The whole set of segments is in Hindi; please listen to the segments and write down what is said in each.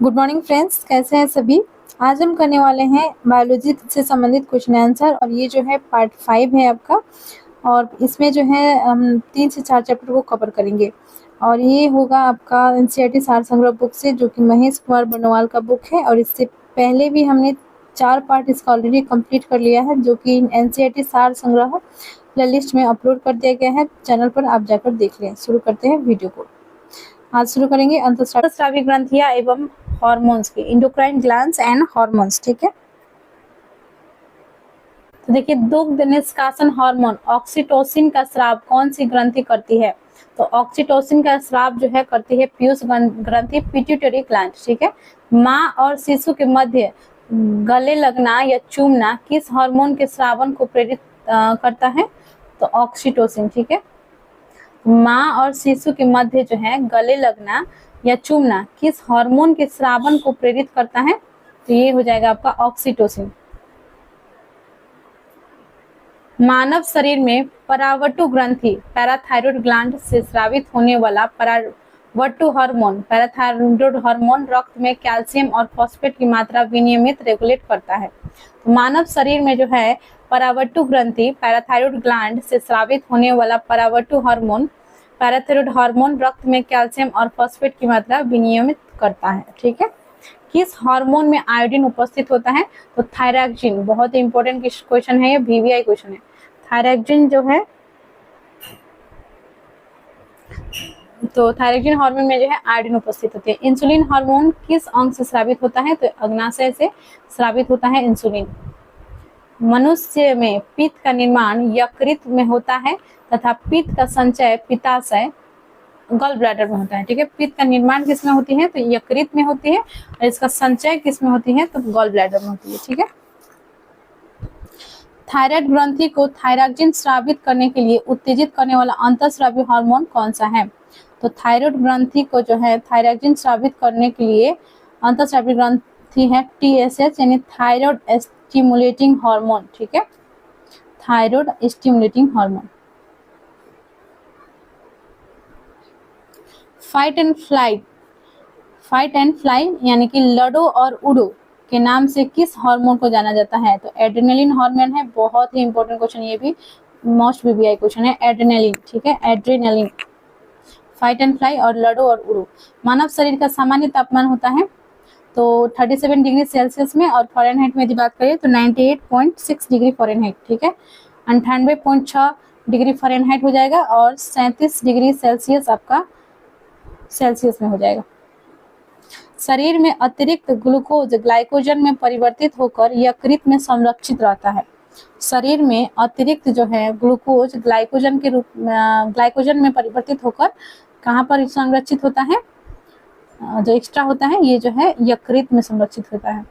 गुड मॉर्निंग फ्रेंड्स, कैसे हैं सभी। आज हम करने वाले हैं बायोलॉजी से संबंधित क्वेश्चन आंसर और ये जो है पार्ट 5 है आपका। और इसमें जो है हम 3 से 4 चैप्टर को कवर करेंगे और ये होगा आपका एनसीईआरटी सार संग्रह बुक से, जो कि महेश कुमार बर्नवाल का बुक है। और इससे पहले भी हमने 4 पार्ट इसका ऑलरेडी कंप्लीट कर लिया है, जो कि एनसीईआरटी सार संग्रह प्लेलिस्ट में अपलोड कर दिया गया है। चैनल पर आप जाकर देख लें। शुरू करते हैं वीडियो को। आज शुरू करेंगे अंतःस्रावी ग्रंथियां एवं हॉर्मोन्स की, इंडोक्राइन ग्लैंड्स एंड हॉर्मोन्स। ठीक है, तो देखिए, दुग्ध निष्कासन हार्मोन ऑक्सीटोसिन का स्राव कौन सी ग्रंथि करती है? तो ऑक्सीटोसिन का स्राव जो है करती है पीयूष ग्रंथि, पिट्यूटरी ग्लैंड। ठीक है, माँ और शिशु के मध्य गले लगना या चूमना किस हार्मोन के स्रावन को प्रेरित करता है? तो ऑक्सीटोसिन। ठीक है, माँ और शिशु के मध्य जो है गले लगना या चूमना किस हार्मोन के स्रावन को प्रेरित करता है? तो ये हो जाएगा आपका ऑक्सीटोसिन। मानव शरीर में परावटु ग्रंथि पैराथायरॉइड ग्लैंड से स्रावित होने वाला परावटु हार्मोन पैराथायरॉइड हार्मोन रक्त में कैल्शियम और फॉस्फेट की मात्रा विनियमित रेगुलेट करता है। तो मानव शरीर में जो है परावटु ग्रंथि पैराथायरॉइड ग्लैंड से स्रावित होने वाला परावटु हार्मोन पैराथायरॉइड हार्मोन रक्त में कैल्शियम और फॉस्फेट की मात्रा विनियमित करता है। ठीक है, किस हार्मोन में आयोडीन उपस्थित होता है? तो थायरॉक्सिन। बहुत ही इंपॉर्टेंट क्वेश्चन है, ये वीवीआई क्वेश्चन है। थायरॉक्सिन जो है, तो थायरॉक्सिन हार्मोन में जो है आयोडीन उपस्थित होती है। इंसुलिन हार्मोन किस अंग से स्रावित होता है? तो अग्नाशय से स्रावित होता है इंसुलिन। मनुष्य में पित्त का निर्माण यकृत में होता है तथा पित्त का संचय पित्ताशय गॉल ब्लैडर में होता है। ठीक है, पित्त का निर्माण किस में होती है? तो यकृत में होती है और इसका संचय किस में होती है? तो गॉल ब्लैडर में होती है। ठीक है, थायराइड ग्रंथि को थायरॉक्सिन स्रावित करने के लिए उत्तेजित करने वाला अंतःस्रावी हार्मोन कौन सा है? तो थायराइड ग्रंथि को जो है थायरॉक्सिन स्रावित करने के लिए अंतःस्रावी ग्रंथि है TSH, यानी थायराइड स्टिमुलेटिंग हार्मोन। ठीक है, thyroid stimulating hormone. Fight and fly यानी कि लड़ो और उड़ो के नाम से किस हार्मोन को जाना जाता है? तो एड्रेनलिन हार्मोन है। बहुत ही इंपॉर्टेंट क्वेश्चन, ये भी मोस्ट वीवीआई क्वेश्चन है, एड्रेनलिन। ठीक है, एड्रेनलिन। फाइट एंड फ्लाई और लड़ो और उड़ो। मानव शरीर का सामान्य तापमान होता है तो 37 डिग्री सेल्सियस में, और फ़ारेनहाइट में यदि बात करें तो 98.6 डिग्री फ़ारेनहाइट। ठीक है, 98.6 डिग्री फ़ारेनहाइट हो जाएगा और 37 डिग्री सेल्सियस आपका सेल्सियस में हो जाएगा। शरीर में अतिरिक्त ग्लूकोज ग्लाइकोजन में परिवर्तित होकर यकृत में संरक्षित रहता है। शरीर में अतिरिक्त जो है ग्लूकोज ग्लाइकोजन के रूप ग्लाइकोजन में परिवर्तित होकर कहाँ पर संरक्षित होता है? जो एक्स्ट्रा होता है ये जो है यकृत में संरक्षित होता है।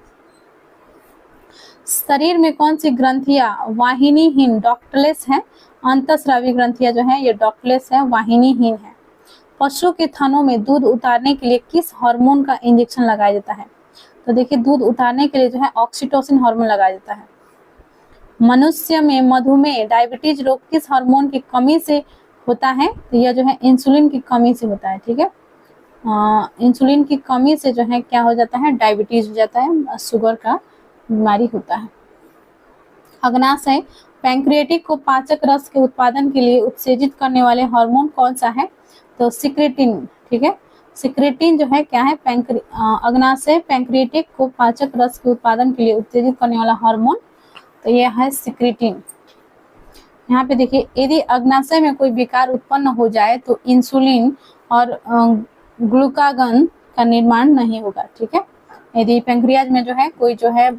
शरीर में कौन सी ग्रंथियां वाहिनीहीन डॉक्टलेस है? अंतःस्रावी ग्रंथियां जो है ये डॉक्टलेस है, वाहिनीहीन है। पशु के थनों में दूध उतारने के लिए किस हार्मोन का इंजेक्शन लगाया जाता है? तो देखिए, दूध उतारने के लिए जो है ऑक्सीटोसिन हार्मोन लगाया जाता है। मनुष्य में मधुमेह डायबिटीज रोग किस हार्मोन की कमी से होता है? तो यह जो है इंसुलिन की कमी से होता है। ठीक है, इंसुलिन की कमी से जो है क्या हो जाता है? डायबिटीज हो जाता है, शुगर का बीमारी होता है। अग्नाशय पैंक्रियाटिक को पाचक रस के उत्पादन के लिए उत्तेजित करने वाले हार्मोन कौन सा है? तो सिक्रेटिन। ठीक है, सिक्रेटिन जो है क्या है? अग्नाशय पैंक्रियाटिक को पाचक रस के उत्पादन के लिए उत्तेजित करने वाला हार्मोन, तो यह है सिक्रेटिन। यहाँ पे देखिए, यदि अग्नाशय में कोई विकार उत्पन्न हो जाए तो इंसुलिन और ग्लूकागन का निर्माण नहीं होगा। ठीक है, यदि पैंक्रियाज में जो है कोई जो है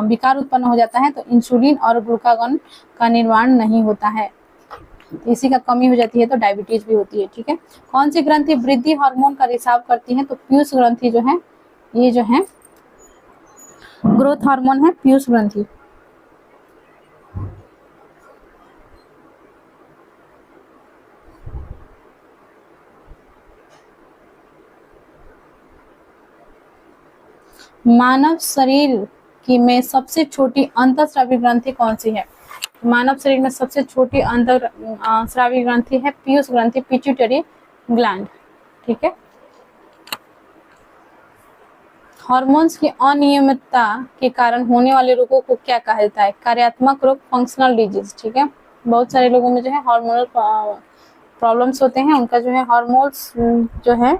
विकार उत्पन्न हो जाता है तो इंसुलिन और ग्लूकागन का निर्माण नहीं होता है, तो इसी का कमी हो जाती है तो डायबिटीज भी होती है। ठीक है, कौन सी ग्रंथि वृद्धि हार्मोन का रिसाव करती है? तो पीयूष ग्रंथि जो है ये जो है ग्रोथ हार्मोन है, पीयूष ग्रंथि। मानव शरीर की में सबसे छोटी अंतःस्रावी ग्रंथि कौन सी है? मानव शरीर में सबसे छोटी अंतःस्रावी ग्रंथि है पीयूष ग्रंथि, पिट्यूटरी ग्लैंड। ठीक है, हार्मोन्स की अनियमितता के कारण होने वाले रोगों को क्या कहा जाता है? कार्यात्मक रोग, फंक्शनल डिजीज। ठीक है, बहुत सारे लोगों में जो है हार्मोनल प्रॉब्लम्स होते हैं, उनका जो है हार्मोन्स जो है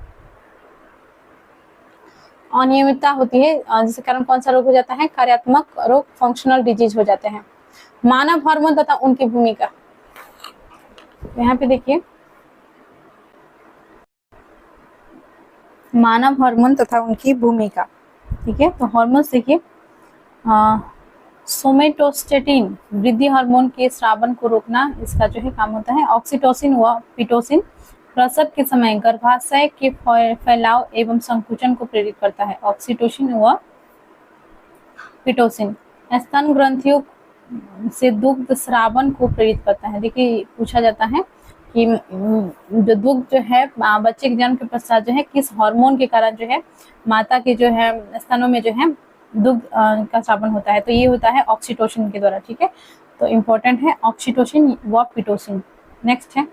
अनियमितता होती है, जिसके कारण कौन सा रोग हो जाता है? कार्यात्मक रोग, फंक्शनल डिजीज हो जाते हैं। मानव हार्मोन तथा उनकी भूमिका, यहाँ पे देखिए मानव हार्मोन तथा उनकी भूमिका। ठीक है, तो हार्मोन्स देखिए, सोमेटोस्टेटिन वृद्धि हार्मोन के स्रावन को रोकना, इसका जो है काम होता है। ऑक्सीटोसिन व पिटोसिन प्रसव के समय गर्भाशय के फैलाव एवं संकुचन को प्रेरित करता है। ऑक्सीटोसिन व पिटोसिन स्तन ग्रंथियों से दुग्ध स्रावन को प्रेरित करता है। देखिए पूछा जाता है कि जो दुग्ध जो है बच्चे के जन्म के पश्चात जो है किस हार्मोन के कारण जो है माता के जो है स्तनों में जो है दुग्ध का स्रावन होता है, तो ये होता है ऑक्सीटोसिन के द्वारा। ठीक है, तो इम्पोर्टेंट है ऑक्सीटोसिन व पिटोसिन। नेक्स्ट है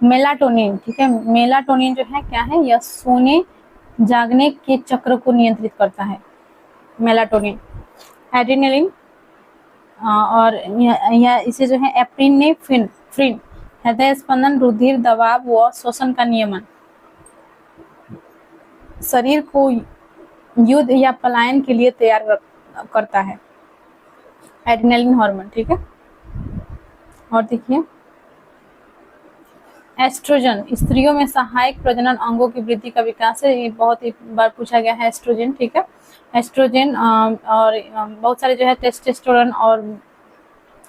मेलाटोनिन। ठीक है, मेलाटोनिन जो है क्या है? यह सोने जागने के चक्र को नियंत्रित करता है। मेलाटोनिन एड्रेनलिन और यह इसे जो है एप्रिनेफ्रिन हृदय स्पंदन, रुधिर दबाव व श्वसन का नियमन, शरीर को युद्ध या पलायन के लिए तैयार करता है, एड्रेनलिन हार्मोन। ठीक है, और देखिए एस्ट्रोजन स्त्रियों में सहायक प्रजनन अंगों की वृद्धि का विकास है, ये बहुत ही बार पूछा गया है एस्ट्रोजन। ठीक है, एस्ट्रोजन और बहुत सारे जो है टेस्टोस्टेरोन और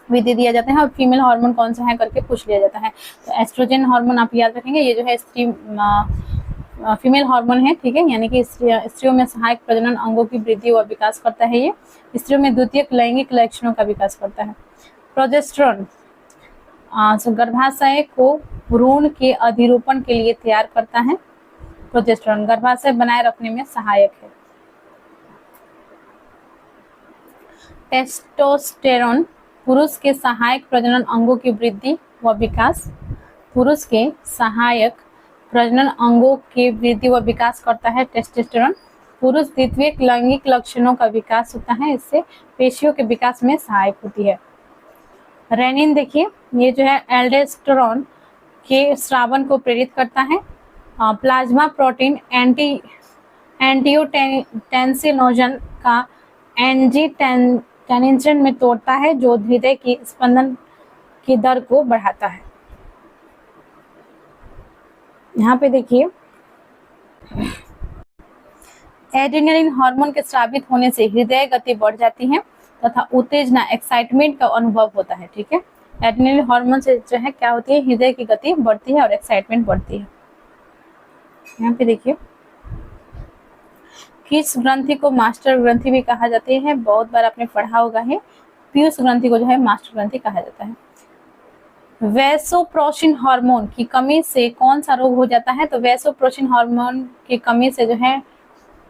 विधि दिया जाता है, और फीमेल हार्मोन कौन सा है करके पूछ लिया जाता है। तो एस्ट्रोजन हार्मोन आप याद रखेंगे, ये जो है स्त्री फीमेल हार्मोन है। ठीक है, यानी कि स्त्रियों में सहायक प्रजनन अंगों की वृद्धि और विकास करता है। ये स्त्रियों में द्वितीयक लैंगिक लक्षणों का विकास करता है। प्रोजेस्टेरोन गर्भाशय को भ्रूण के अधिरूपण के लिए तैयार करता है। प्रोजेस्टेरोन गर्भाशय बनाए रखने में सहायक है। टेस्टोस्टेरोन पुरुष के सहायक प्रजनन अंगों की वृद्धि व विकास, पुरुष के सहायक प्रजनन अंगों की वृद्धि व विकास करता है। टेस्टोस्टेरोन पुरुष द्वितीयक लैंगिक लक्षणों का विकास होता है, इससे पेशियों के विकास में सहायक होती है। रेनिन देखिए, ये जो है एल्डोस्टेरोन के स्रावन को प्रेरित करता है। प्लाज्मा प्रोटीन एंजियोटेंसिनोजन का एंजियोटेंसिन में तोड़ता है, जो हृदय की स्पंदन की दर को बढ़ाता है। यहाँ पे देखिए एड्रेनलिन हार्मोन के स्रावित होने से हृदय गति बढ़ जाती है तथा उत्तेजना एक्साइटमेंट का अनुभव होता है। ठीक है, एड्रेनलिन हार्मोन से जो है क्या होती है? हृदय की गति बढ़ती है और एक्साइटमेंट बढ़ती है। यहाँ पे देखिए किस ग्रंथि को मास्टर ग्रंथि भी कहा जाती है? बहुत बार आपने पढ़ा होगा है, पीयूष ग्रंथि को जो है मास्टर ग्रंथि कहा जाता है। वैसोप्रेसिन हार्मोन की कमी से कौन सा रोग हो जाता है? तो वैसोप्रेसिन हार्मोन की कमी से जो है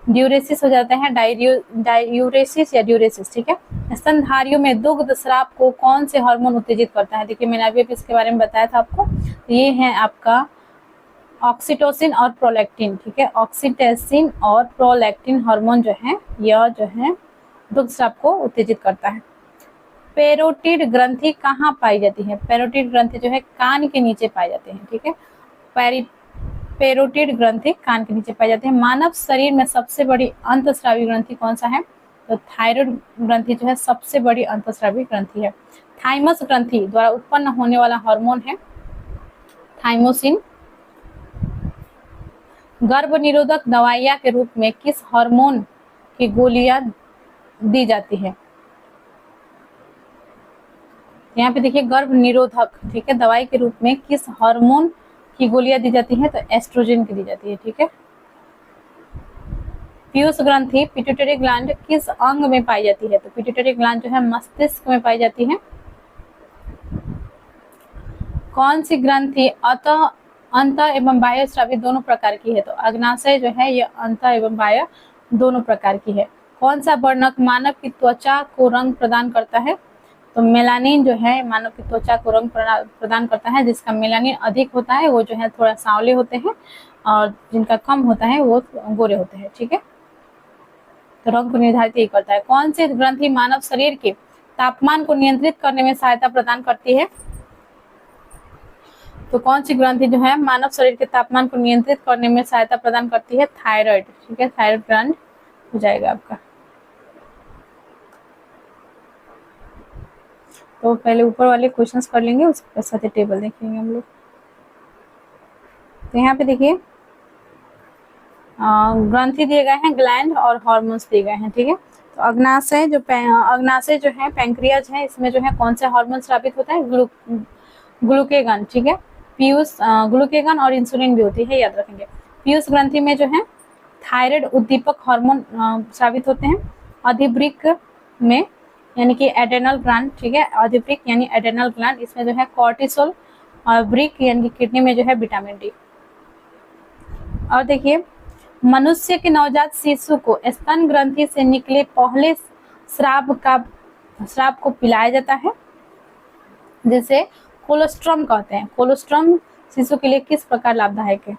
ड्यूरेसिस हो जाता है, डायूरेसिस या ड्यूरेसिस। ठीक है, स्तनधारियों में दुग्ध स्राव को कौन से हार्मोन उत्तेजित करता है? देखिए मैंने अभी इसके बारे में बताया था आपको, तो ये है आपका ऑक्सीटोसिन और प्रोलैक्टिन। ठीक है, ऑक्सीटोसिन और प्रोलैक्टिन हार्मोन जो है यह जो है दुग्ध स्राव को उत्तेजित करता है। पैरोटिड ग्रंथि कहाँ पाई जाती है? पैरोटिड ग्रंथि जो है कान के नीचे पाई जाती है। ठीक है, पैरोटिड ग्रंथि कान के नीचे पाई जाती है। मानव शरीर में सबसे बड़ी अंतःस्रावी ग्रंथि कौन सा है? तो थायराइड ग्रंथि जो है सबसे बड़ी अंतःस्रावी ग्रंथि है। थाइमस ग्रंथि द्वारा उत्पन्न होने वाला हार्मोन है थाइमोसिन। गर्भ निरोधक दवाइयां के रूप में किस हार्मोन की गोलियां दी जाती है? यहाँ पे देखिए गर्भ निरोधक, ठीक है, दवाई के रूप में किस हार्मोन की गोलियां दी जाती है? तो एस्ट्रोजन की दी जाती है। ठीक है, पीयूष ग्रंथि पिट्यूटरी ग्लैंड किस अंग में पाई जाती है? तो पिट्यूटरी ग्लैंड जो है मस्तिष्क में पाई जाती है। कौन सी ग्रंथि अंत एवं बाह्य स्रावी दोनों प्रकार की है? तो अग्नाशय जो है ये अंत एवं बाह्य दोनों प्रकार की है। कौन सा वर्णक मानव की त्वचा को रंग प्रदान करता है? तो मेलानिन जो है मानव की त्वचा को रंग प्रदान करता है। जिसका मेलानिन अधिक होता है वो जो है थोड़ा सांवले होते हैं, और जिनका कम होता है वो गोरे होते हैं। ठीक है, तो रंग को निर्धारित ये करता है। कौन सी ग्रंथि मानव शरीर के तापमान को नियंत्रित करने में सहायता प्रदान करती है? तो कौन सी ग्रंथि जो है मानव शरीर के तापमान को नियंत्रित करने में सहायता प्रदान करती है? थायराइड। ठीक है, थायराइड ग्रंथ हो जाएगा आपका। तो पहले ऊपर वाले क्वेश्चंस कर लेंगे, उसके साथ टेबल देखेंगे हम लोग। तो यहाँ पे देखिए ग्रंथि दिए गए हैं, ग्लैंड और हार्मोन्स दिए गए हैं। ठीक है, तो अग्नाशय अग्नाशय जो है पैंक्रियाज है, इसमें जो है कौन सा हार्मोन स्रावित होता है? ग्लूकेगन। ठीक है, पीयूष ग्लूकेगन और इंसुलिन भी होती है, याद रखेंगे। पीयूष ग्रंथि में जो है थायराइड उद्दीपक हार्मोन स्रावित होते हैं। अधिवृक्क में यानी कि एड्रेनल ग्लैंड। ठीक है, अधिवृक्क यानी एड्रेनल ग्लैंड, इसमें जो है कॉर्टिसोल, और वृक्क यानी कि किडनी में जो है विटामिन डी। और देखिए मनुष्य के नवजात शिशु को स्तन ग्रंथि से निकले पहले स्राव को पिलाया जाता है, जिसे कोलोस्ट्रम कहते हैं। कोलोस्ट्रम शिशु के लिए किस प्रकार लाभदायक है?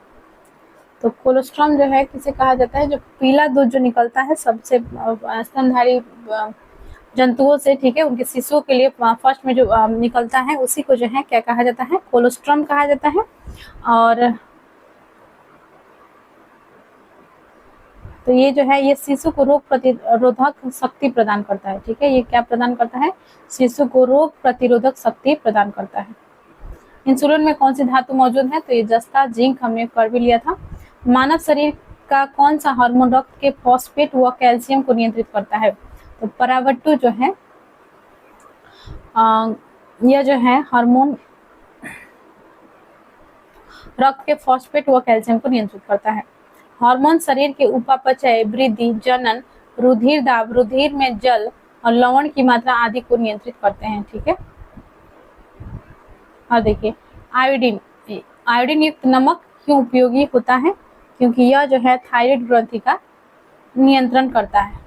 तो कोलोस्ट्रम जो है किसे कहा जाता है? जो पीला दूध जो निकलता है सबसे स्तनधारी जंतुओं से, ठीक है, उनके शिशुओं के लिए फर्स्ट में जो निकलता है उसी को जो है क्या कहा जाता है? कोलोस्ट्रम कहा जाता है। और तो ये जो है ये शिशु को रोग प्रतिरोधक शक्ति प्रदान करता है। ठीक है, ये क्या प्रदान करता है? शिशु को रोग प्रतिरोधक शक्ति प्रदान करता है। इंसुलिन में कौन सी धातु मौजूद है? तो ये जस्ता, जिंक हमने कर भी लिया था। मानव शरीर का कौन सा हार्मोन रक्त के फॉस्फेट व कैल्शियम को नियंत्रित करता है? तो परावट्टु जो है यह जो है हार्मोन रक्त के फॉस्फेट व कैल्शियम को नियंत्रित करता है। हार्मोन शरीर के उपापचय, वृद्धि, जनन, रुधिर दाब, रुधिर में जल और लवण की मात्रा आदि को नियंत्रित करते हैं। ठीक है, और देखिए आयोडीन, आयोडीन युक्त नमक क्यों उपयोगी होता है? क्योंकि यह जो है थायराइड ग्रंथि का नियंत्रण करता है।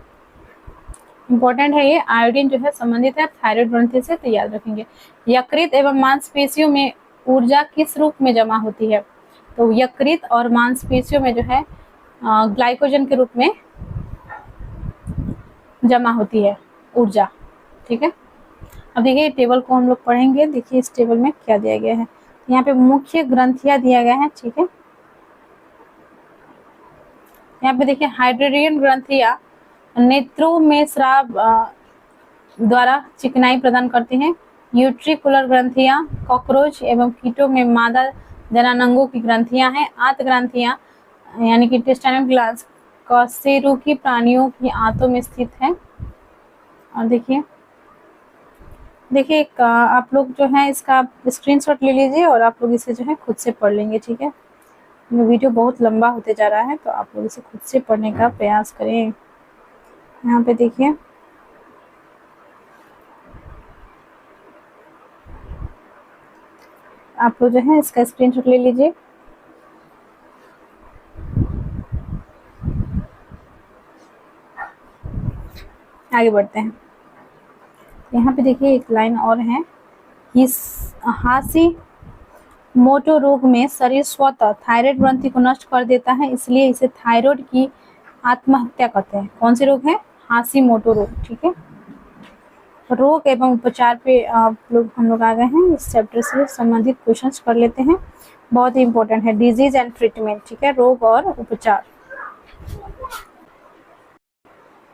इंपॉर्टेंट है ये, आयोडीन जो है संबंधित है थायराइड ग्रंथि से, तो याद रखेंगे। यकृत एवं मांसपेशियों में ऊर्जा किस रूप में जमा होती है? तो यकृत और मांसपेशियों में जो है ग्लाइकोजन के रूप में जमा होती है ऊर्जा। ठीक है, अब देखिए टेबल को हम लोग पढ़ेंगे। देखिए इस टेबल में क्या दिया गया है। यहाँ पे मुख्य ग्रंथियां दिया गया है। ठीक है, यहाँ पे देखिए हाइड्रेरियन ग्रंथियां नेत्रों में स्राव द्वारा चिकनाई प्रदान करती हैं। यूट्रिकुलर ग्रंथियां कॉकरोच एवं कीटों में मादा जनानंगों की ग्रंथियां हैं। आंत ग्रंथियां यानी कि इंटेस्टाइनल ग्लैंड्स कशेरुकी प्राणियों की आंतों में स्थित है। और देखिए आप लोग जो है इसका स्क्रीनशॉट ले लीजिए और आप लोग इसे जो है खुद से पढ़ लेंगे। ठीक है, वीडियो बहुत लंबा होते जा रहा है, तो आप लोग इसे खुद से पढ़ने का प्रयास करें। यहाँ पे देखिए आप लोग जो है इसका स्क्रीनशॉट ले लीजिए। आगे बढ़ते हैं। यहाँ पे देखिए एक लाइन और है, हाशिमोटो रोग में शरीर स्वतः थायराइड ग्रंथि को नष्ट कर देता है, इसलिए इसे थायराइड की आत्महत्या कहते हैं। कौन सी रोग है? हाशिमोटो रोग। ठीक है, रोग एवं उपचार पे हम लोग आ गए हैं। इस चैप्टर से संबंधित क्वेश्चंस कर लेते हैं, बहुत ही इंपॉर्टेंट है। Disease and treatment. ठीक है, रोग और उपचार।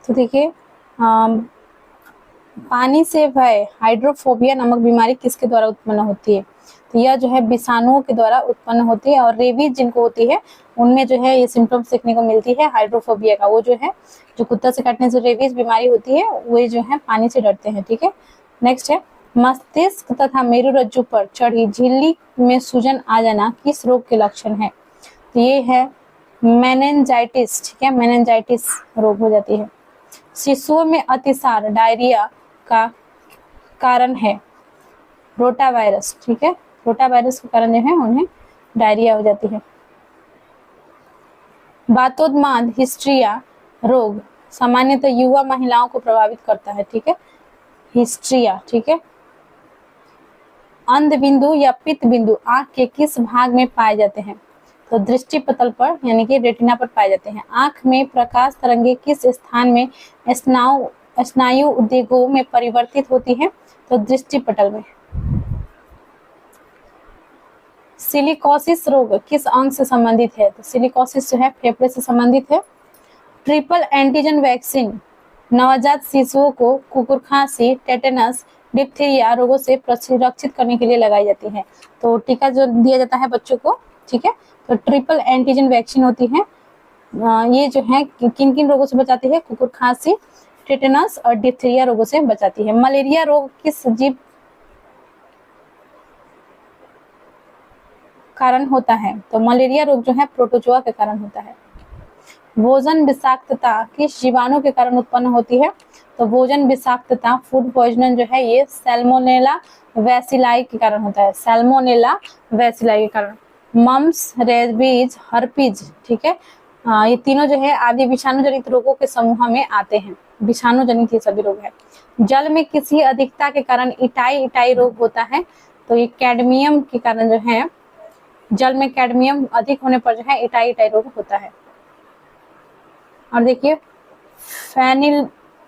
तो देखिए पानी से भय हाइड्रोफोबिया नामक बीमारी किसके द्वारा उत्पन्न होती है? तो यह जो है विषाणुओं के द्वारा उत्पन्न होती है। और रेबीज जिनको होती है उनमें जो है ये सिम्टम्स देखने को मिलती है हाइड्रोफोबिया का। वो जो है जो कुत्ता से काटने से रेबीज बीमारी होती है, वे जो है पानी से डरते हैं। ठीक है, नेक्स्ट है मस्तिष्क तथा मेरुरज्जु पर चढ़ी झिल्ली में सूजन आ जाना किस रोग के लक्षण है? तो ये है मेनिंजाइटिस। ठीक है, मेनिंजाइटिस रोग हो जाती है। शिशुओं में अतिसार डायरिया का कारण है रोटावायरस। ठीक है, रोटावायरस के कारण जो है उन्हें डायरिया हो जाती है। वातोन्माद हिस्ट्रिया रोग सामान्यतः युवा महिलाओं को प्रभावित करता है। ठीक है, हिस्ट्रिया। ठीक है, अंध बिंदु या पित्त बिंदु आंख के किस भाग में पाए जाते हैं? तो दृष्टि पटल पर यानी कि रेटिना पर पाए जाते हैं। आंख में प्रकाश तरंगे किस स्थान में स्नायु उद्दीपकों में परिवर्तित होती है? तो दृष्टि पटल में। सिलिकोसिस रोग किस अंग से संबंधित है? तो सिलिकोसिस जो है फेफड़े से संबंधित है। ट्रिपल एंटीजन वैक्सीन नवजात शिशुओं को कुकुर खांसी, टेटनस, डिप्थीरिया रोगों से सुरक्षित करने के लिए लगाई जाती है। तो टीका जो दिया जाता है बच्चों को, ठीक है, तो ट्रिपल एंटीजन वैक्सीन होती है। ये जो है किन किन रोगों से बचाती है? कुकुर खांसी, टेटनस और डिप्थीरिया रोगों से बचाती है। मलेरिया रोग किस जीव कारण होता है? तो मलेरिया रोग जो है प्रोटोजोआ के कारण होता है। भोजन विषाक्तता किस जीवाणु के कारण उत्पन्न होती है? तो भोजन विषाक्तता, फूड पॉइजन जो है ये सैल्मोनेला वैसिलाई के कारण होता है। सैल्मोनेला वैसिलाई के कारण। मम्स, रेबीज, हर्पीज, ठीक है, ये तीनों जो है आदि विषाणु जनित रोगों के समूह में आते हैं। विषाणु जनित ये सभी रोग है। जल में किसी अधिकता के कारण इटाई रोग होता है। तो ये कैडमियम के कारण जो है, जल में कैडमियम अधिक होने पर जो है इटाई रोग होता है। और देखिए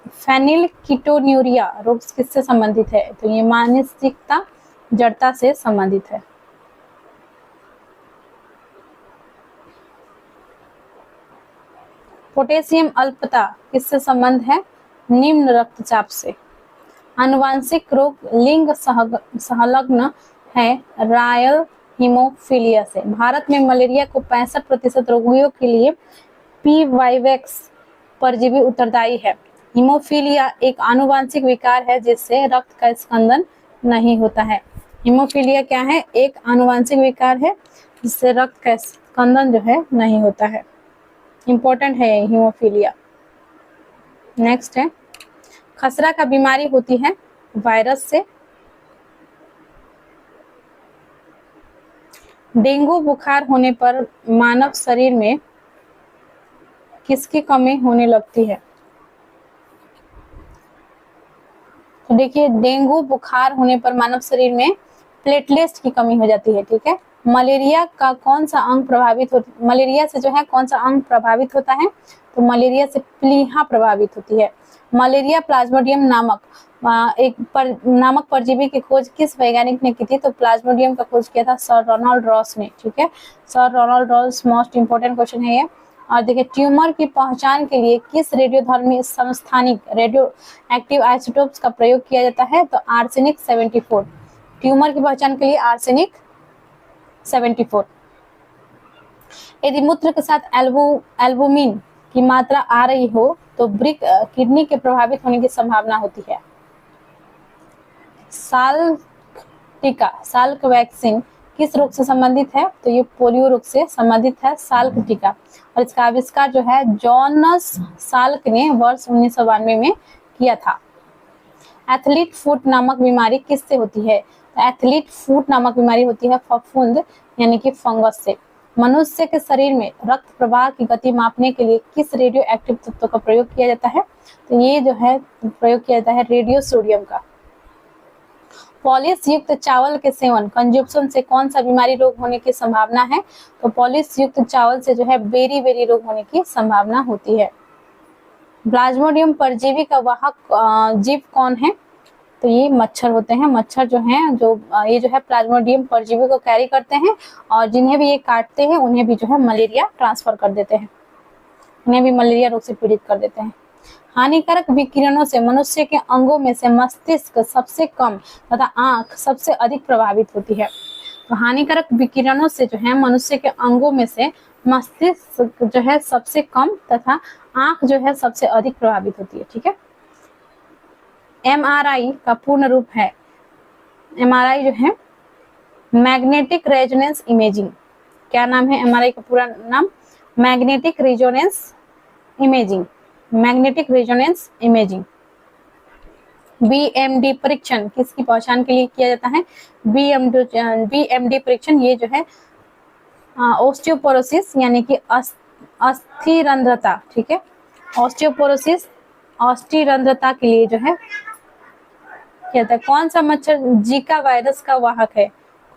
फेनिलकीटोन्यूरिया रोग किससे संबंधित है? तो ये मानसिकता, जड़ता से संबंधित है। पोटेशियम अल्पता किससे संबंध है? निम्न रक्तचाप से। आनुवांशिक रोग लिंग संलग्न है रॉयल हीमोफीलिया से। भारत में मलेरिया को 65% रोगियों के लिए पी वाइवेक्स परजीवी उत्तरदायी है। हीमोफीलिया एक आनुवांशिक विकार है जिससे रक्त का स्कंदन नहीं होता है। हीमोफीलिया क्या है? एक आनुवांशिक विकार है जिससे रक्त का स्कंदन जो है नहीं होता है। इंपॉर्टेंट है हीमोफीलिया। नेक्स्ट है खसरा का बीमारी होती है वायरस से। डेंगू बुखार होने पर मानव शरीर में किसकी कमी होने लगती है? तो देखिए डेंगू बुखार होने पर मानव शरीर में प्लेटलेट्स की कमी हो जाती है, ठीक है। मलेरिया का कौन सा अंग प्रभावित हो, मलेरिया से जो है कौन सा अंग प्रभावित होता है? तो मलेरिया से प्लीहा प्रभावित होती है। मलेरिया प्लाज्मोडियम नामक परजीवी की खोज किस वैज्ञानिक ने की थी? तो प्लाज्मोडियम का खोज किया था सर रोनाल्ड रॉस ने, ठीक है। Sir Ronald Ross most important question है ये। और देखिए ट्यूमर की पहचान के लिए किस रेडियोधर्मी समस्थानिक रेडियो एक्टिव आइसोटोप्स का प्रयोग किया जाता है? तो आर्सेनिक 74। ट्यूमर की पहचान के लिए आर्सेनिक 74। यदि मूत्र के साथ एल्बुमिन की मात्रा आ रही हो तो ब्रिक किडनी के प्रभावित होने की संभावना होती है। साल्क वैक्सीन किस रोग से संबंधित है? तो ये पोलियो रोग से संबंधित है साल्क टीका। और इसका आविष्कार जो है जॉनस साल्क ने वर्ष 1992 में किया था। एथलीट फुट नामक बीमारी किससे होती है? तो एथलीट फुट नामक बीमारी होती है फफूंद यानी कि फंगस से। मनुष्य के शरीर में रक्त प्रवाह की गति मापने के लिए किस रेडियो एक्टिव तत्व का प्रयोग किया जाता है? तो ये जो है प्रयोग किया जाता है रेडियो सोडियम का। पॉलिश युक्त चावल के सेवन कंजप्शन से कौन सा बीमारी रोग होने की संभावना है? तो पॉलिश युक्त चावल से जो है बेरी रोग होने की संभावना होती है। प्लाज्मोडियम परजीवी का वाहक जीव कौन है? तो ये मच्छर होते हैं। मच्छर जो हैं ये जो है प्लाज्मोडियम परजीवी को कैरी करते हैं और जिन्हें भी ये काटते हैं उन्हें भी जो है मलेरिया ट्रांसफर कर देते हैं, उन्हें भी मलेरिया रोग से पीड़ित कर देते हैं। हानिकारक विकिरणों से मनुष्य के अंगों में से मस्तिष्क सबसे कम तथा आंख सबसे अधिक प्रभावित होती है। तो हानिकारक विकिरणों से जो है मनुष्य के अंगों में से मस्तिष्क जो है सबसे कम तथा आंख जो है सबसे अधिक प्रभावित होती है, ठीक है। एमआरआई का पूर्ण रूप है, एमआरआई जो है मैग्नेटिक रेजोनेंस इमेजिंग। क्या नाम है एमआरआई का पूरा नाम? Magnetic resonance imaging. Magnetic resonance imaging. BMD परीक्षण किसकी पहचान के लिए किया जाता है? बीएमडी परीक्षण ये जो है ऑस्टियोपोरोसिस यानी कि अस्थिरंध्रता, ठीक है। ऑस्टियोपोरोसिस अस्थिरंध्रता के लिए जो है क्या था? कौन सा मच्छर जीका वायरस का वाहक है?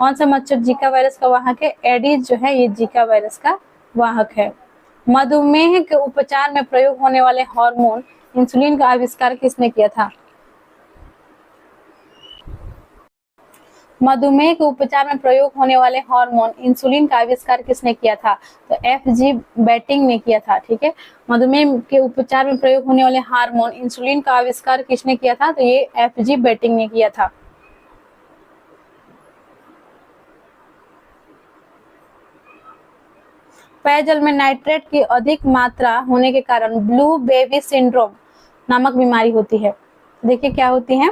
कौन सा मच्छर जीका वायरस का वाहक है? एडिस जो है ये जीका वायरस का वाहक है। मधुमेह के उपचार में प्रयोग होने वाले हार्मोन इंसुलिन का आविष्कार किसने किया था? मधुमेह के उपचार में प्रयोग होने वाले हार्मोन इंसुलिन का आविष्कार किसने किया था? तो एफ.जी. बेटिंग ने किया था। ठीक है, मधुमेह के उपचार में प्रयोग होने वाले हार्मोन इंसुलिन का आविष्कार किसने किया था? तो ये एफ.जी. बेटिंग ने किया था। पेयजल में नाइट्रेट की अधिक मात्रा होने के कारण ब्लू बेबी सिंड्रोम नामक बीमारी होती है। देखिए क्या होती है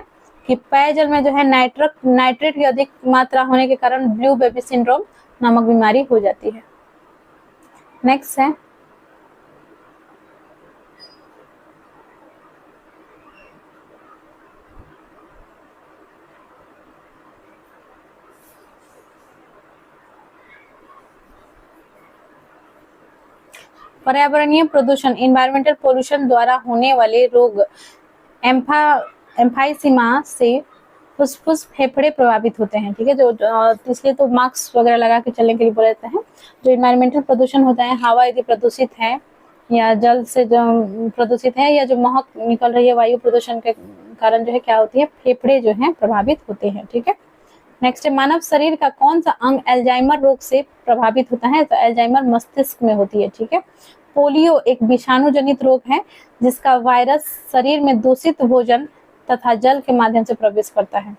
कि पेयजल में जो है नाइट्रेट की अधिक मात्रा होने के कारण ब्लू बेबी सिंड्रोम नामक बीमारी हो जाती है। नेक्स्ट है पर्यावरणीय प्रदूषण इन्वायरमेंटल पोल्यूशन द्वारा होने वाले रोग एम्फाइसीमा से फुसफुस फेफड़े प्रभावित होते हैं। ठीक है, जो इसलिए तो मास्क वगैरह लगा के चलने के लिए बोले जाते हैं। जो इन्वायरमेंटल प्रदूषण होता है, हवा यदि प्रदूषित है या जल से जो प्रदूषित है या जो महक निकल रही है वायु प्रदूषण के कारण जो है क्या होती है, फेफड़े जो है प्रभावित होते हैं। ठीक है, नेक्स्ट है मानव शरीर का कौन सा अंग अल्जाइमर रोग से प्रभावित होता है? तो अल्जाइमर मस्तिष्क में होती है। ठीक है, पोलियो एक विषाणु जनित रोग है जिसका वायरस शरीर में दूषित भोजन तथा जल के माध्यम से प्रवेश करता है।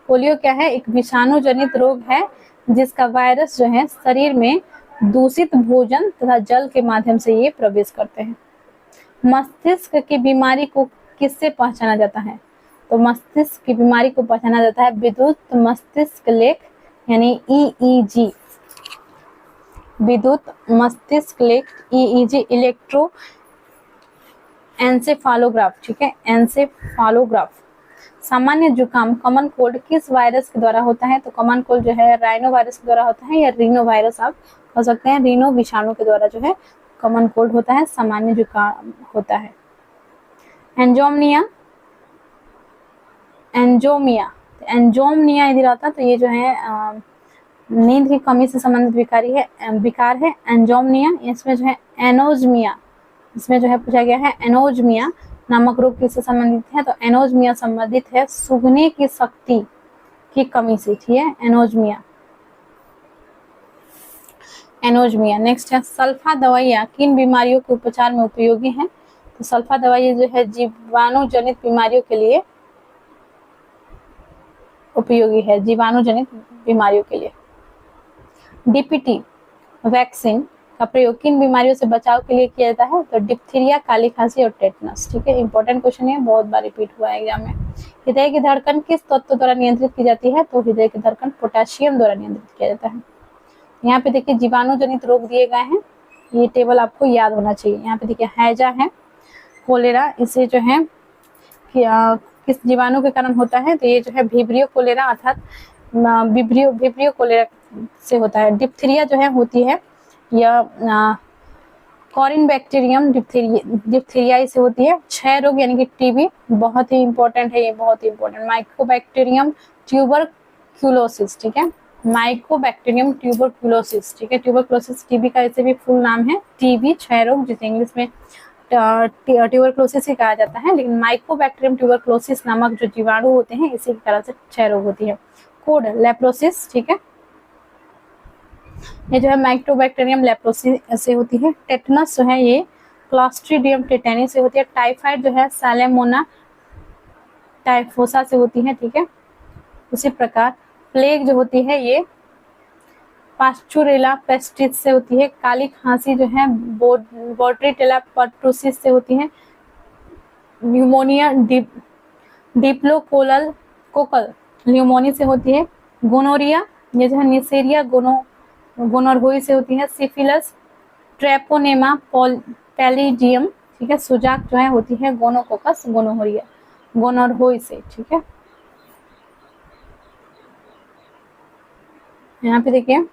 पोलियो क्या है? एक विषाणु जनित रोग है जिसका वायरस जो है शरीर में दूषित भोजन तथा जल के माध्यम से ये प्रवेश करते हैं। मस्तिष्क की बीमारी को किससे पहचाना जाता है? तो मस्तिष्क की बीमारी को पहचाना जाता है विद्युत मस्तिष्क लेख यानी ईईजी। विद्युत मस्तिष्क लेख ईईजी इलेक्ट्रो एंसेफालोग्राफ। ठीक है, एंसेफालोग्राफ। सामान्य जुकाम कॉमन कोल्ड किस वायरस के द्वारा होता है? तो कॉमन कोल्ड जो है राइनो वायरस के द्वारा होता है या रीनो वायरस आप कह सकते हैं। रीनो विषाणु के द्वारा जो है कॉमन कोल्ड होता है, सामान्य जुकाम होता है। एंजोमिया यदि रहता तो ये जो है नींद की कमी से संबंधित विकार है एंजोमिया। इसमें जो है एनोजमिया, इसमें जो है पूछा गया है एनोजमिया नामक रोग किससे संबंधित है? तो एनोजमिया संबंधित है सूंघने की शक्ति की कमी से। ठीक है, एनोजमिया। नेक्स्ट है सल्फा दवाइयाँ किन बीमारियों के उपचार में उपयोगी हैं? तो सल्फा दवाइयाँ जो है जीवाणु जनित बीमारियों के लिए उपयोगी है, जीवाणु जनित बीमारियों के लिए। डीपीटी वैक्सीन का प्रयोग किन बीमारियों से बचाव के लिए किया जाता है? तो डिप्थीरिया, काली खांसी और टेटनस। ठीक है, इंपॉर्टेंट क्वेश्चन है, बहुत बार रिपीट हुआ है एग्जाम में। हृदय की धड़कन किस तत्व द्वारा नियंत्रित की जाती है? तो हृदय की धड़कन पोटेशियम द्वारा नियंत्रित किया जाता है। यहाँ पे देखिए जीवाणु जनित रोग दिए गए हैं, ये टेबल आपको याद होना चाहिए। यहाँ पे देखिए हैजा है, कोलेरा, इसे जो है किस जीवाणु के कारण होता है? तो ये जो है विब्रियो कोलेरा अर्थात विब्रियो कोलेरा से होता है। डिप्थीरिया जो है होती है या कॉरिन बैक्टीरियम डिप्थीरियाई से होती है। क्षय रोग यानी कि टीबी बहुत ही इंपॉर्टेंट है, ये बहुत ही इंपॉर्टेंट। Mycobacterium tuberculosis. ठीक है, माइकोबैक्टीरियम ट्यूबरक्यूलोसिस। ठीक है, ट्यूबरक्यूलोसिस टीबी का ऐसे भी फुल नाम है टीबी, क्षय रोग, जिसे इंग्लिश में ट्यूबरक्लोसिस ही कहा जाता है, लेकिन माइकोबैक्टीरियम ट्यूबरक्लोसिस नामक जो जीवाणु होते हैं इसी के कारण से क्षय रोग होती है। कोड लेप्रोसिस। ठीक है, ये जो है माइकोबैक्टीरियम लेप्रोसिस से होती है। टेटनस जो है ये क्लॉस्ट्रीडियम टेटानी से होती है। टाइफाइड जो है सैलेमोना टाइफोसा से होती है। ठीक है, उसी प्रकार प्लेग जो होती है ये पास्चुरेला पेस्टिस से होती है। काली खांसी जो है बोट्रिटेला पर्टुसिस से होती है। न्यूमोनिया डिप्लोकोकल न्यूमोनिया से होती है। गोनोरिया ये जो है निसेरिया गोनोरहोई से होती है। Syphilis Treponema palladium. ठीक है, सुजाक जो है होती है गोनोकोकस गोनोरहोई से। ठीक है, यहाँ पे देखिए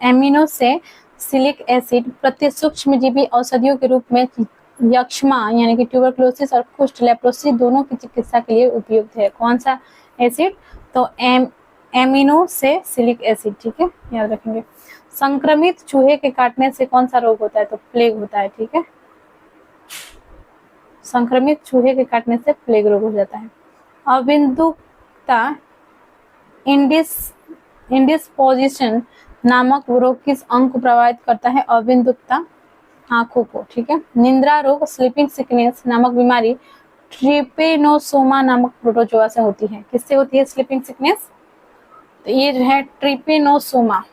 एमिनोसेसिलिक एसिड प्रति सूक्ष्मजीवी औषधियों के रूप में यक्ष्मा यानी कि ट्यूबरक्लोसिस और कुष्ठ लेप्रोसिस दोनों की चिकित्सा के लिए उपयुक्त है। कौन सा एसिड? तो एमिनो से सिलिक एसिड, ठीक है, याद रखेंगे। संक्रमित चूहे के काटने से कौन सा रोग होता है? तो प्लेग होता है, ठीक है, संक्रमित चूहे के काटने से प्लेग रोग हो जाता है। अबिंदुकता इंडिस्पोजिशन नामक रोग किस अंग को प्रभावित करता है? अबिंदुकता आंखों को, ठीक है। निद्रा रोग स्लीपिंग सिकनेस नामक बीमारी ट्रिपेनोसोमा नामक प्रोटोजोआ से होती है। किससे होती है स्लीपिंग सिकनेस? तो ये जो है ट्रिपेनोसोमा।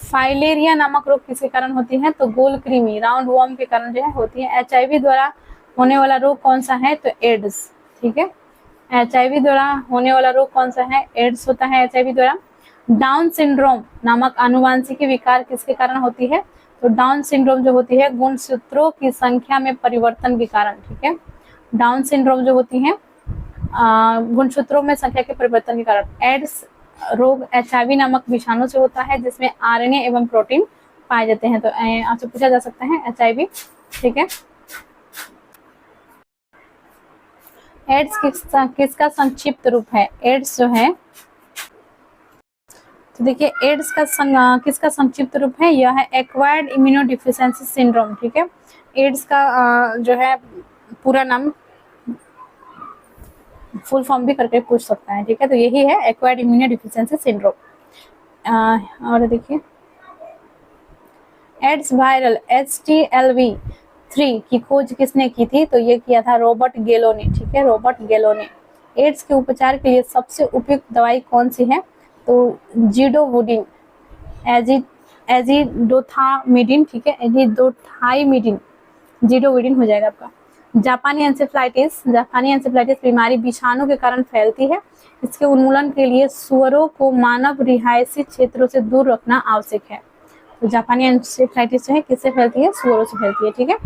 फाइलेरिया नामक रोग किसके कारण होती है? तो गोल कृमि राउंड वर्म के कारण जो है होती है। HIV द्वारा होने वाला रोग कौन सा है? तो एड्स, ठीक है, HIV द्वारा होने वाला रोग कौन सा है? एड्स होता है HIV द्वारा। डाउन सिंड्रोम नामक आनुवांशिकी विकार किसके कारण होती है? तो डाउन सिंड्रोम जो होती है गुणसूत्रों की संख्या में परिवर्तन के कारण, ठीक है, डाउन सिंड्रोम जो होती है गुणसूत्रों में संख्या के परिवर्तन के कारण। एड्स रोग HIV नामक विषाणु से होता है जिसमें RNA एवं प्रोटीन पाए जाते हैं। तो आपसे पूछा जा सकता है HIV, ठीक है। एड्स किसका संक्षिप्त रूप है? एड्स जो है, तो देखिए एड्स का किसका संक्षिप्त रूप है? यह है एक्वायर्ड इम्यूनोडिफिशियेंसी सिंड्रोम, ठीक है। एड्स का जो है पूरा नाम फुल फॉर्म भी करके पूछ सकता है, ठीक है, तो यही है एक्वायर्ड इम्यूनोडिफिशियेंसी सिंड्रोम। और देखिए एड्स वायरल HTLV-3 की खोज किसने की थी? तो ये किया था रॉबर्ट गेलो ने, ठीक है, रॉबर्ट गेलो ने। एड्स के उपचार के लिए सबसे उपयुक्त दवाई कौन सी है? तो जीडोवुडिन, एजिडोथामिडिन, ठीक है, एजिडोथाइमिडिन, जीडोवुडिन हो जाएगा आपका। जापानी एंसेफ्लाइटिस बीमारी विषाणु के कारण फैलती है। इसके उन्मूलन के लिए सुअरों को मानव रिहायशी क्षेत्रों से दूर रखना आवश्यक है। तो जापानी एंसेफ्लाइटिस जो है किससे फैलती है? सुअरों से फैलती है, ठीक है,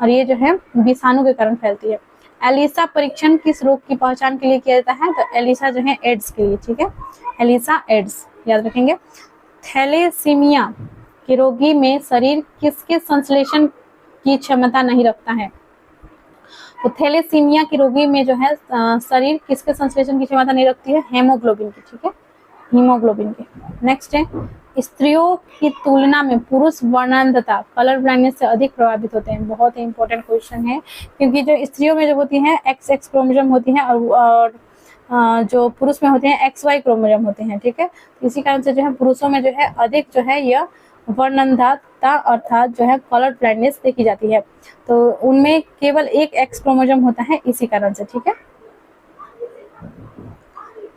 और ये जो है विषाणु के कारण फैलती है। एलिसा परीक्षण किस रोग की पहचान के लिए किया जाता है? तो एलिसा जो है एड्स के लिए, ठीक है, एलिसा एड्स याद रखेंगे। थैलेसीमिया के रोगी में शरीर किसके संश्लेषण की क्षमता नहीं रखता है? तो थैलेसीमिया के रोगी में जो है शरीर किसके संश्लेषण की क्षमता नहीं रखती है? हेमोग्लोबिन की, ठीक है, हीमोग्लोबिन के। नेक्स्ट है स्त्रियों की तुलना में पुरुष वर्णांधता कलर ब्लाइंडनेस से अधिक प्रभावित होते हैं। बहुत ही इंपॉर्टेंट क्वेश्चन है क्योंकि जो स्त्रियों में जो होती है XX क्रोमोसोम होती है और जो पुरुष में होते हैं XY क्रोमोसोम होते हैं, ठीक है, इसी कारण से जो है पुरुषों में जो है अधिक जो है यह वर्णांधता अर्थात जो है कलर ब्लाइंडनेस देखी जाती है। तो उनमें केवल एक X क्रोमोसोम होता है इसी कारण से, ठीक है।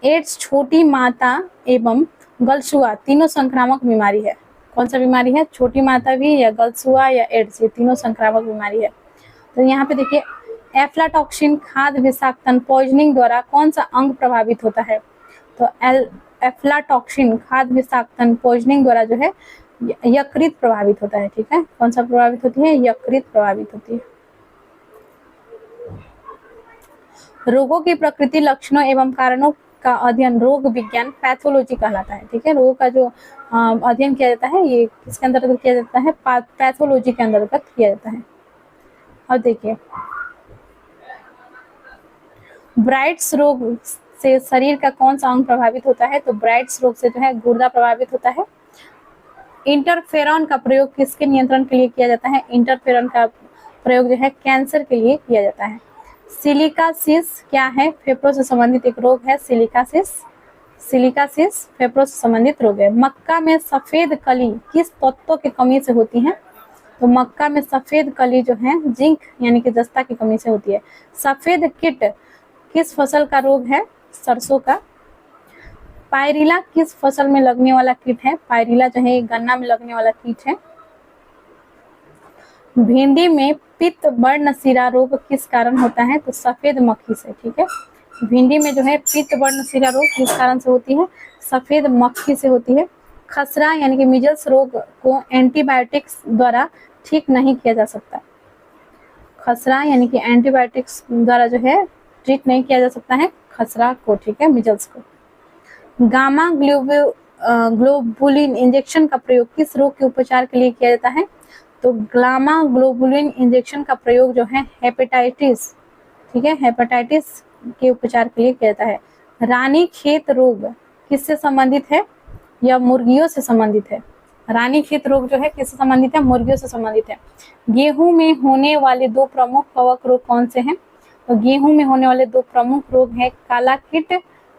एड्स छोटी माता एवं गलसुआ तीनों संक्रामक बीमारी है। कौन सा बीमारी है? छोटी माता भी या गलसुआ या एड्स, ये तीनों संक्रामक बीमारी है। तो यहाँ पे देखिए एफ्लाटॉक्सिन खाद्य विषाक्तन पॉइजनिंग द्वारा कौन सा अंग प्रभावित होता है? तो एफ्लाटॉक्सिन खाद्य विषाक्तन पॉइजनिंग द्वारा जो है यकृत प्रभावित होता है, ठीक है, कौन सा प्रभावित होती है? यकृत प्रभावित होती है। रोगों की प्रकृति लक्षणों एवं कारणों का अध्ययन रोग विज्ञान पैथोलॉजी कहलाता है, ठीक है। रोगों का जो अध्ययन किया जाता है ये किसके अंतर्गत किया जाता है? पैथोलॉजी के अंतर्गत किया जाता है। और देखिए ब्राइट्स रोग से शरीर का कौन सा अंग प्रभावित होता है? तो ब्राइट्स रोग से जो है गुर्दा प्रभावित होता है। इंटरफेरॉन का प्रयोग किसके नियंत्रण के लिए किया जाता है? इंटरफेरॉन का प्रयोग जो है कैंसर के लिए किया जाता है। सिलिकासिस क्या है? फेफड़ों से संबंधित एक रोग है सिलिकासिस फेफड़ों से संबंधित रोग है। मक्का में सफेद कली किस तत्व की कमी से होती है? तो मक्का में सफेद कली जो है जिंक यानी कि जस्ता की कमी से होती है। सफेद कीट किस फसल का रोग है? सरसों का। पायरिला किस फसल में लगने वाला कीट है? पायरिला जो है गन्ना में लगने वाला कीट है। भिंडी में पित्त वर्णशिरा रोग किस कारण होता है? तो सफेद मक्खी से, ठीक है। भिंडी में जो है पित्त वर्णशिरा रोग किस कारण से होती है? सफेद मक्खी से होती है। खसरा यानी कि मिजल्स रोग को एंटीबायोटिक्स द्वारा ठीक नहीं किया जा सकता। खसरा यानी कि एंटीबायोटिक्स द्वारा जो है ट्रीट नहीं किया जा सकता है खसरा को, ठीक है, मिजल्स को। गामा ग्लोबुलिन इंजेक्शन का प्रयोग किस रोग के उपचार के लिए किया जाता है? तो गामा ग्लोबुलिन इंजेक्शन का प्रयोग जो है हेपेटाइटिस, ठीक है, हेपेटाइटिस के उपचार के लिए किया जाता है। रानीखेत रोग किससे संबंधित है? यह मुर्गियों से संबंधित है। रानीखेत रोग जो है किससे संबंधित है? मुर्गियों से संबंधित है। गेहूं में होने वाले दो प्रमुख कवक रोग कौन से हैं? तो गेहूं में होने वाले दो प्रमुख रोग हैं काला कीट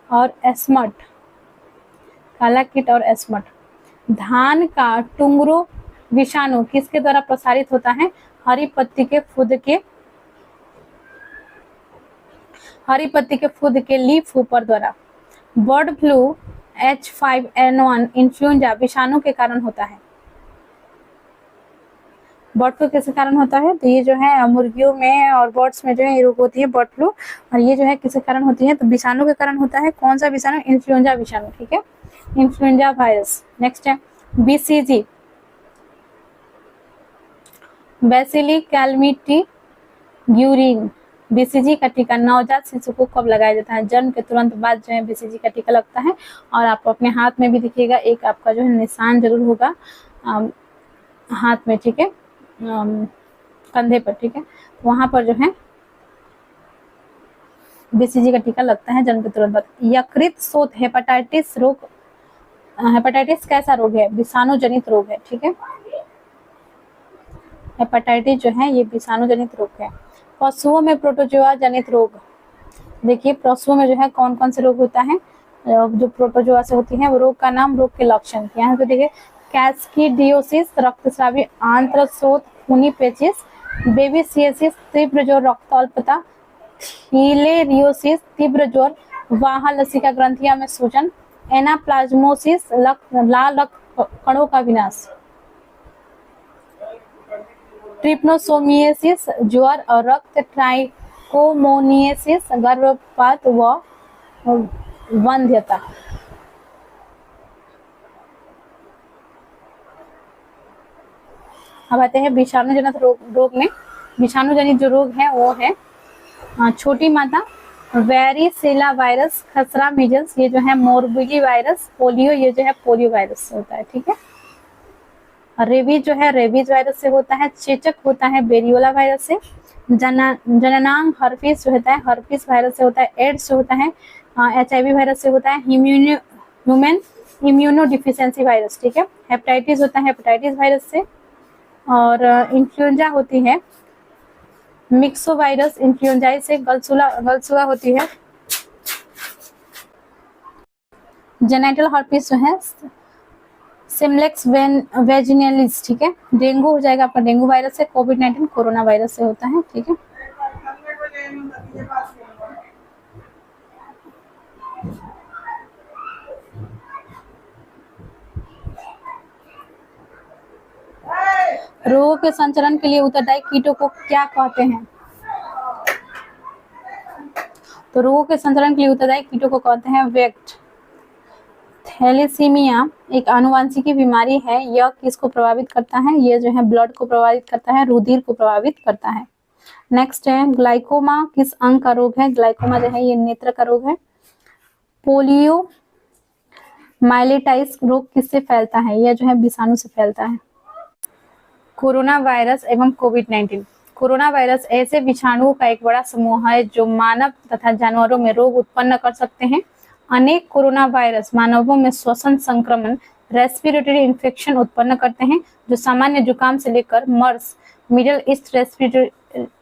और एस्मट, काला कीट और एस्मट। धान का टुंगरो विषाणु किसके द्वारा प्रसारित होता है? हरी पत्ती के फुद के लीफ होपर द्वारा। बर्ड फ्लू H5N1 इन्फ्लुएंजा विषाणु के कारण होता है। बर्ड फ्लू किसके कारण होता है? तो ये जो है मुर्गियों में और बर्ड्स में जो है ये रोग होती है बर्ड फ्लू, और ये जो है किसके कारण होती है? तो विषाणु के कारण होता है। कौन सा विषाणु? इन्फ्लुएंजा विषाणु, ठीक है, इन्फ्लुएंजा वायरस। नेक्स्ट है BCG, bacilli calamity Guérin. BCG का टीका नवजात शिशु को कब लगाया जाता है? जन्म के तुरंत बाद जो है BCG का टीका लगता है। और आप अपने हाथ में भी देखिएगा, एक आपका जो है निशान जरूर होगा हाथ में, ठीक है, कंधे पर, ठीक है, वहां पर जो है BCG का टीका लगता है जन्म के तुरंत बाद। यकृत शोथ हेपेटाइटिस रोग, हेपेटाइटिस कैसा रोग है? विषाणु जनित रोग है, ठीक है, हेपेटाइटिस जो है ये विषाणु जनित रोग है। पशुओं में प्रोटोजोआ जनित रोग, देखिए पशुओं में जो है कौन कौन से रोग होता है जो प्रोटोजोआ से होती है, वो रोग का नाम, रोग के लक्षण। यहाँ पे देखिए कैस्कीडियोसिस रक्तस्रावी आंत्रशोथ खूनी पेचिश, बेबीसियसिस तीव्र ज्वर रक्तअल्पता, हिलेरियोसिस तीव्र ज्वर, वाहा लसिका ग्रंथिया में सूजन, एनाप्लाज्मोसिस लाल रक्त कणों का विनाश, ट्रिप्नोसोमियासिस ज्वर और रक्त, ट्राइकोमोनियासिस गर्भपात व वंध्यता। अब आते हैं विषाणु जनित रोग में। विषाणु जनित जो रोग है वो है छोटी माता, वेरिसेला वायरस, खसरा मीजल्स, ये जो है मोरबिली वायरस, पोलियो, ये जो है पोलियो वायरस से होता है, ठीक है। रेबीज जो है रेबीज वायरस से होता है। चेचक होता है बेरियोला वायरस से। जननांग हर्पिस जो होता है हर्पिस वायरस से होता है। एड्स जो होता है HIV वायरस से होता है। ह्यूमन इम्यूनो डिफिशियंसी वायरस, ठीक है। हेपेटाइटिस होता है हेपेटाइटिस वायरस से। और इन्फ्लुएंजा होती है मिक्सो वायरस इन्फ्लुएंजाई से। गलसुआ होती है जेनाइटल हर्पिस जो है सिम्प्लेक्स वेजिनलिस, ठीक है। डेंगू हो जाएगा आपका डेंगू वायरस से। कोविड-19 कोरोना वायरस से होता है, ठीक है। रोगों के संचरण के लिए उत्तरदायी कीटों को क्या कहते हैं? तो रोगों के संचरण के लिए उत्तरदायी कीटों को कहते हैं वेक्ट। थैलेसीमिया एक आनुवंशिकी बीमारी है। यह किसको प्रभावित करता है? यह जो है ब्लड को प्रभावित करता है, रुधिर को प्रभावित करता है। नेक्स्ट है ग्लाइकोमा किस अंग का रोग है? ग्लाइकोमा जो है ये नेत्र का रोग है। पोलियो माइलेटाइटिस रोग किससे फैलता है? यह जो है विषाणु से फैलता है। कोरोना वायरस एवं कोविड-19। कोरोना वायरस ऐसे विषाणुओं का एक बड़ा समूह है जो मानव तथा जानवरों में रोग उत्पन्न कर सकते हैं। अनेक कोरोना वायरस मानवों में श्वसन संक्रमण रेस्पिरेटरी इन्फेक्शन उत्पन्न करते हैं, जो सामान्य जुकाम से लेकर MERS, Middle East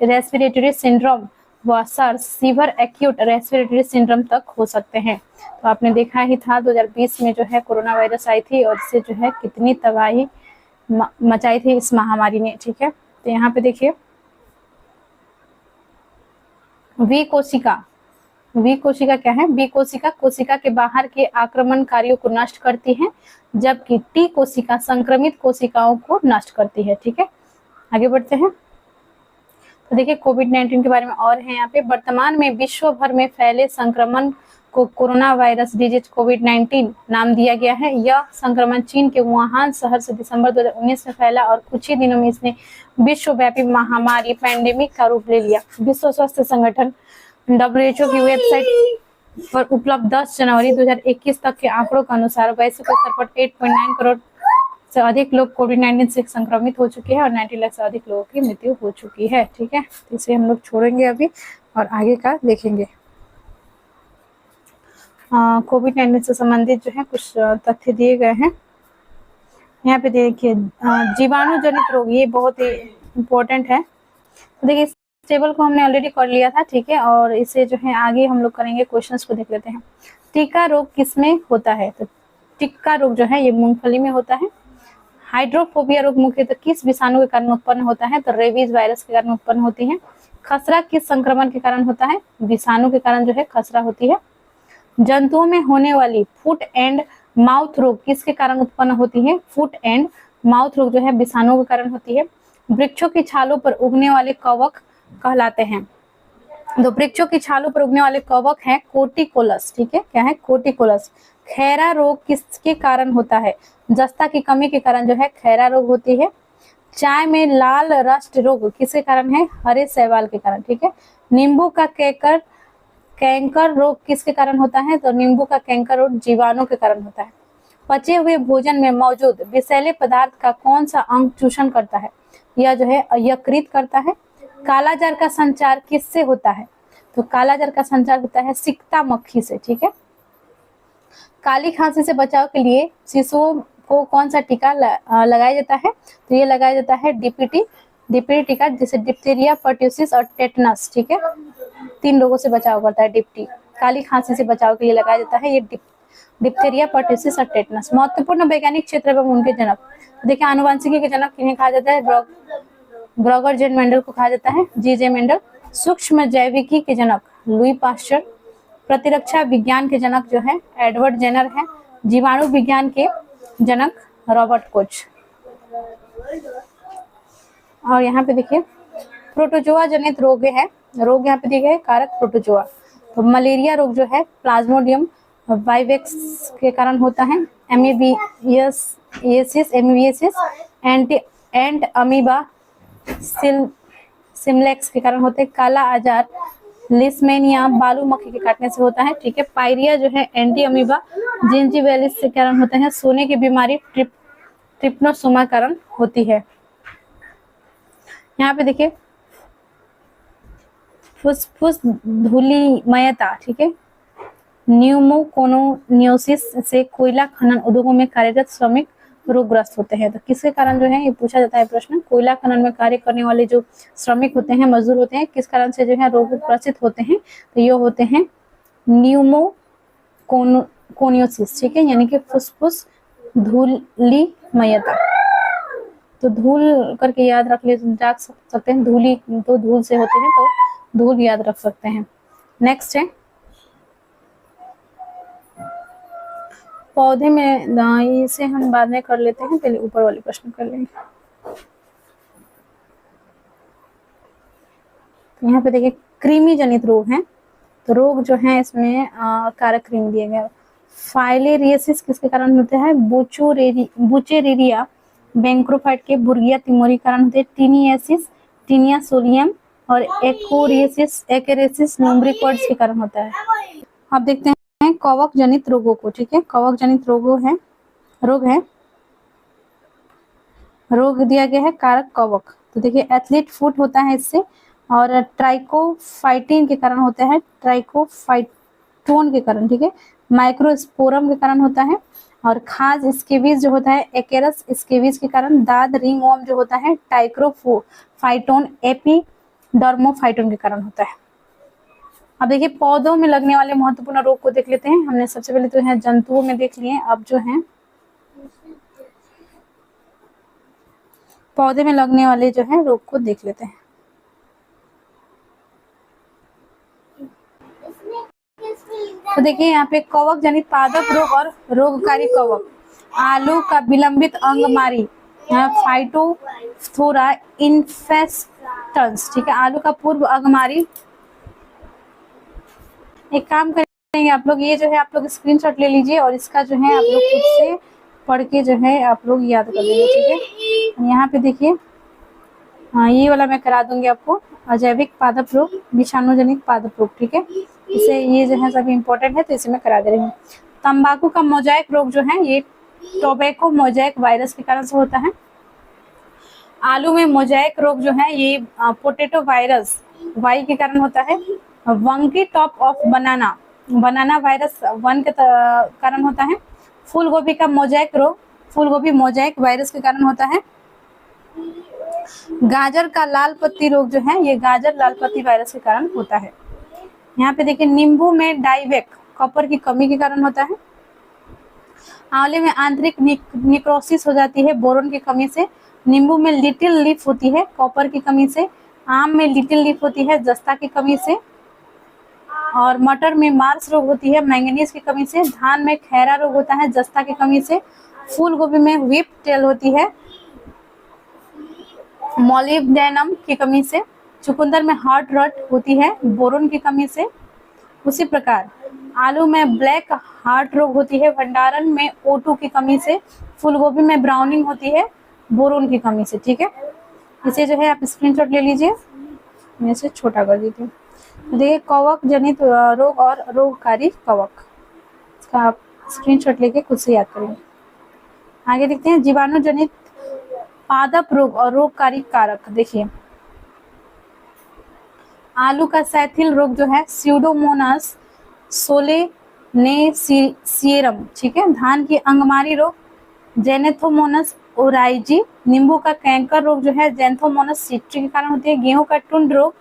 respiratory syndrome व SARS, severe acute respiratory syndrome तक हो सकते हैं। तो आपने देखा ही था 2020 में जो है कोरोना वायरस आई थी और इससे जो है कितनी तबाही मचाई थी इस महामारी ने, ठीक है। तो यहाँ पे देखिए वी कोशिका क्या है? बी कोशिका कोशिका के बाहर के आक्रमणकारियों को नष्ट करती है, जबकि टी कोशिका संक्रमित कोशिकाओं को नष्ट करती है, ठीक है। आगे बढ़ते हैं। तो देखिए कोविड-19 के बारे में और है यहाँ पे। वर्तमान में विश्व भर में फैले संक्रमण को कोरोना वायरस डिजीज कोविड-19 नाम दिया गया है। यह संक्रमण चीन के वुहान शहर से दिसंबर 2019 में फैला और कुछ ही दिनों में इसने विश्वव्यापी महामारी पैंडेमिक का रूप ले लिया। विश्व स्वास्थ्य संगठन WHO की वेबसाइट पर उपलब्ध 10 जनवरी 2021 तक के आंकड़ों के अनुसार वैश्विक स्तर पर 8.9 करोड़ से अधिक लोग कोविड-19 से संक्रमित हो चुके हैं और 90 लाख से अधिक लोगों की मृत्यु हो चुकी है। ठीक है, तो इसे हम लोग छोड़ेंगे अभी और आगे का देखेंगे। कोविड-19 से संबंधित जो है कुछ तथ्य दिए गए हैं। यहाँ पे देखिए जीवाणु जनित रोग, ये बहुत ही इम्पोर्टेंट है। तो देखिए इस टेबल को हमने ऑलरेडी कर लिया था, ठीक है, और इसे जो है आगे हम लोग करेंगे। क्वेश्चंस को देख लेते हैं। टीका रोग किसमें होता है? तो टीका रोग जो है ये मूंगफली में होता है। हाइड्रोफोबिया रोग मुख्यतः किस विषाणु के कारण उत्पन्न होता है? तो रेबीज वायरस के कारण उत्पन्न होती है। खसरा किस संक्रमण के कारण होता है? विषाणु के कारण जो है खसरा होती है। जंतुओं में होने वाली फुट एंड माउथ रोग किसके कारण उत्पन्न होती है? फुट एंड माउथ रोग जो है विषाणु के कारण होती है। वृक्षों की छालों पर उगने वाले कवक कहलाते हैं। तो वृक्षों की छालों पर उगने वाले कवक हैं कोटिकोलस। ठीक है, क्या है? कोटिकोलस। खैरा रोग किसके कारण होता है? जस्ता की कमी के कारण जो है खैरा रोग होती है। चाय में लाल रस्ट रोग किसके कारण है? हरे शैवाल के कारण। ठीक है। नींबू का कैंकर रोग किसके कारण होता है? तो नींबू का कैंकर रोग जीवाणु के कारण होता है। पचे हुए भोजन में मौजूद विषैले पदार्थ का कौन सा अंग चूषण करता है? यह जो है यकृत करता है। कालाजार का संचार किससे होता है? तो कालाजार का संचार होता है सिकता मक्खी से। ठीक है। काली खांसी से बचाव के लिए शिशुओं को कौन सा टीका लगाया जाता है? तो ये लगाया जाता है डीपीटी टीका, जिसे डिप्थीरिया, पर्ट्यूसिस और टेटनस। ठीक है, 3 रोगों से बचाव करता है डिप्टी। काली खांसी से बचाव के लिए लगाया जाता है ये डिप्थीरिया, पर्ट्यूसिस और टेटनस। महत्वपूर्ण वैज्ञानिक क्षेत्र एवं उनके जनक। देखिए आनुवंशिकी के जनक किन्हें कहा जाता है? ग्रेगर जेन मेंडल को कहा जाता है, जी.जे. मेंडल। सूक्ष्म जैविकी के जनक लुई पास्चर। प्रतिरक्षा विज्ञान के जनक जो है एडवर्ड जेनर है। जीवाणु विज्ञान के जनक रॉबर्ट कोच। और यहाँ पे देखिए प्रोटोजोआ जनित रोग है। रोग यहाँ पे दिए गए कारक प्रोटोजोआ। तो मलेरिया रोग जो है प्लाज्मोडियम वाइवेक्स के कारण होता है। एमीबियसिस एंड अमीबा सिमलेक्स के कारण होते हैं। काला आजार लिस्मेनिया बालू मक्खी के काटने से होता है। ठीक है। पायरिया जो है एंटी अमीबा जिंजीवेलिस के कारण होते हैं। सोने की बीमारी ट्रिप्नोसोमा कारण होती है। यहाँ पे देखिए फुसफुस धूलिमयता, ठीक है, न्यूमोकोनियोसिस से कोयला खनन उद्योगों में कार्यरत श्रमिक रोगग्रस्त होते हैं। तो किसके कारण जो है ये पूछा जाता है प्रश्न? कोयला खनन में कार्य करने वाले जो श्रमिक होते हैं, मजदूर होते हैं, किस कारण से जो है रोगग्रसित होते हैं? तो ये होते हैं न्यूमोकोनियोसिस। ठीक है, यानी कि फुसफुस धूलिमयता। तो धूल करके याद रख सकते हैं। धूली तो धूल से होते हैं, तो धूल याद रख सकते हैं। नेक्स्ट है पौधे में, इसे हम बाद में कर लेते हैं, पहले ऊपर वाले प्रश्न कर लेंगे। तो यहाँ पे देखिए कृमि जनित रोग हैं। तो रोग जो है इसमें कारक कृमि दिए गए। फाइलेरियसिस किसके कारण होते हैं? बुचेरेरिया बैंक्रोफाइट के बुर्गिया तिमोरी कारण होते हैं। टीनियासिस टीनिया सोलियम और एक्रेसिस लुम्ब्रिकॉइड्स के कारण होता है। आप देखते हैं कवक जनित रोगों को। ठीक है, कवक जनित रोग है। रोग दिया गया है कारक कवक। तो देखिए एथलीट फुट होता है इससे, और ट्राइकोफाइटिन के कारण होता है, ट्राइकोफाइटोन के कारण। ठीक है, माइक्रोस्पोरम के कारण होता है, और खाज स्केबीज जो होता है एकेरस स्केबीज के कारण। दाद रिंगवर्म जो होता है टाइक्रोफाइटोन एपिडर्मोफाइटोन के कारण होता है। अब देखिए पौधों में लगने वाले महत्वपूर्ण रोग को देख लेते हैं। हमने सबसे पहले तो है जंतुओं में देख लिए, अब जो है पौधे में लगने वाले जो है रोग को देख लेते हैं। तो देखिए यहाँ पे कवक जनित पादप रोग और रोगकारी कवक। आलू का विलंबित अंगमारी फाइटोफथोरा इन्फेस्टन्स। ठीक है, आलू का पूर्व अंगमारी। एक काम करेंगे आप लोग, ये जो है आप लोग स्क्रीनशॉट ले लीजिए और इसका जो है आप लोग खुद से पढ़ के जो है आप लोग याद कर लीजिए। ठीक है, यहाँ पे देखिए हाँ ये वाला मैं करा दूंगी आपको, अजैविक पादप रोग, विषाणुजनित पादप रोग। ठीक है, इसे ये जो है सभी इंपॉर्टेंट है, तो इसे मैं करा दे रही हूँ। तंबाकू का मोजाइक रोग जो है ये टोबैको मोज़ेक वायरस के कारण से होता है। आलू में मोज़ेक रोग जो है ये पोटैटो वायरस वाई के कारण होता है। वंकी top of banana banana virus one के कारण होता है। फूल गोभी का मोज़ेक रोग फूल गोभी मोज़ेक वायरस के कारण होता है। गाजर का लाल पत्ती रोग जो है ये गाजर लाल पत्ती वायरस के कारण होता है। यहाँ पे देखिए नींबू में डाइवेक कॉपर की कमी के कारण होता है। आंवले में आंतरिक निक्रोसिस हो जाती है बोरोन की कमी से। नींबू में लिटिल लीफ होती है कॉपर की कमी से। आम में लिटिल लीफ होती है जस्ता की कमी से। और मटर में मार्स रोग होती है मैंगनीज की कमी से। धान में खैरा रोग होता है जस्ता की कमी से। फूल गोभी में व्हिप टेल होती है मॉलिब्डेनम की कमी से। चुकंदर में हार्ट रट होती है बोरोन की कमी से। उसी प्रकार आलू में ब्लैक हार्ट रोग होती है भंडारण में O2 की कमी से। फूलगोभी में ब्राउनिंग होती है बोरोन की कमी से। ठीक है, इसे जो है आप स्क्रीनशॉट ले लीजिए, मैं इसे छोटा कर देती हूँ। देखिए कवक जनित रोग और रोगकारी कवक, इसका आप स्क्रीनशॉट लेके खुद से याद करेंगे। आगे देखते हैं जीवाणु जनित पादप रोग और रोगकारी कारक। देखिए आलू का सैथिल रोग जो है स्यूडोमोनास सोलेनेसियरम। ठीक है, धान की अंगमारी रोग जेनेथोमोनस ओराइजी। नींबू का कैंकर रोग जो है जेंथोमोनस सिट्री के कारण होती है। गेहूं का टुंड रोग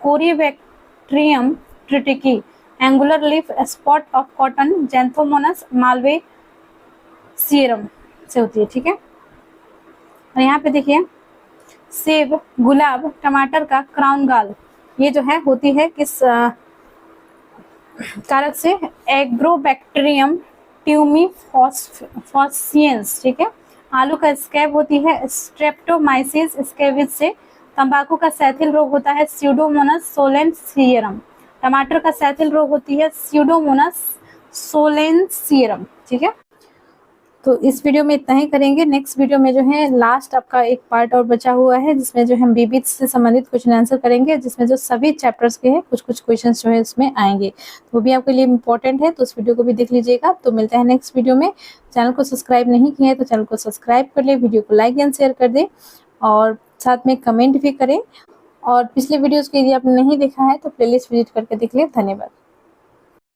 Corynebacterium tritici. Angular leaf spot of cotton Xanthomonas malvacearum से होती है। ठीक है, और यहाँ पे देखिए सेब गुलाब टमाटर का क्राउन गाल ये जो है होती है किस कारक से एग्रोबैक्टीरियम ट्यूमीफॉसियंस। ठीक है, आलू का स्कैब होती है स्ट्रेप्टोमाइसिस स्कैबिस से। तंबाकू का सैथिल रोग होता है स्यूडोमोनास सोलेंसियरम। टमाटर का सैथिल रोग होती है स्यूडोमोनास सोलेंसियरम। ठीक है, तो इस वीडियो में इतना ही करेंगे। नेक्स्ट वीडियो में जो है लास्ट आपका एक पार्ट और बचा हुआ है जिसमें जो हम बीबीज से संबंधित क्वेश्चन आंसर करेंगे, जिसमें जो सभी चैप्टर्स के हैं कुछ क्वेश्चंस जो है उसमें आएंगे, तो वो भी आपके लिए इम्पोर्टेंट है, तो उस वीडियो को भी देख लीजिएगा। तो मिलते हैं नेक्स्ट वीडियो में। चैनल को सब्सक्राइब नहीं किया है तो चैनल को सब्सक्राइब कर ले, वीडियो को लाइक एंड शेयर कर दे और साथ में कमेंट भी करें। और पिछले वीडियोज़ को यदि आपने नहीं देखा है तो प्लेलिस्ट विजिट करके देख ले। धन्यवाद।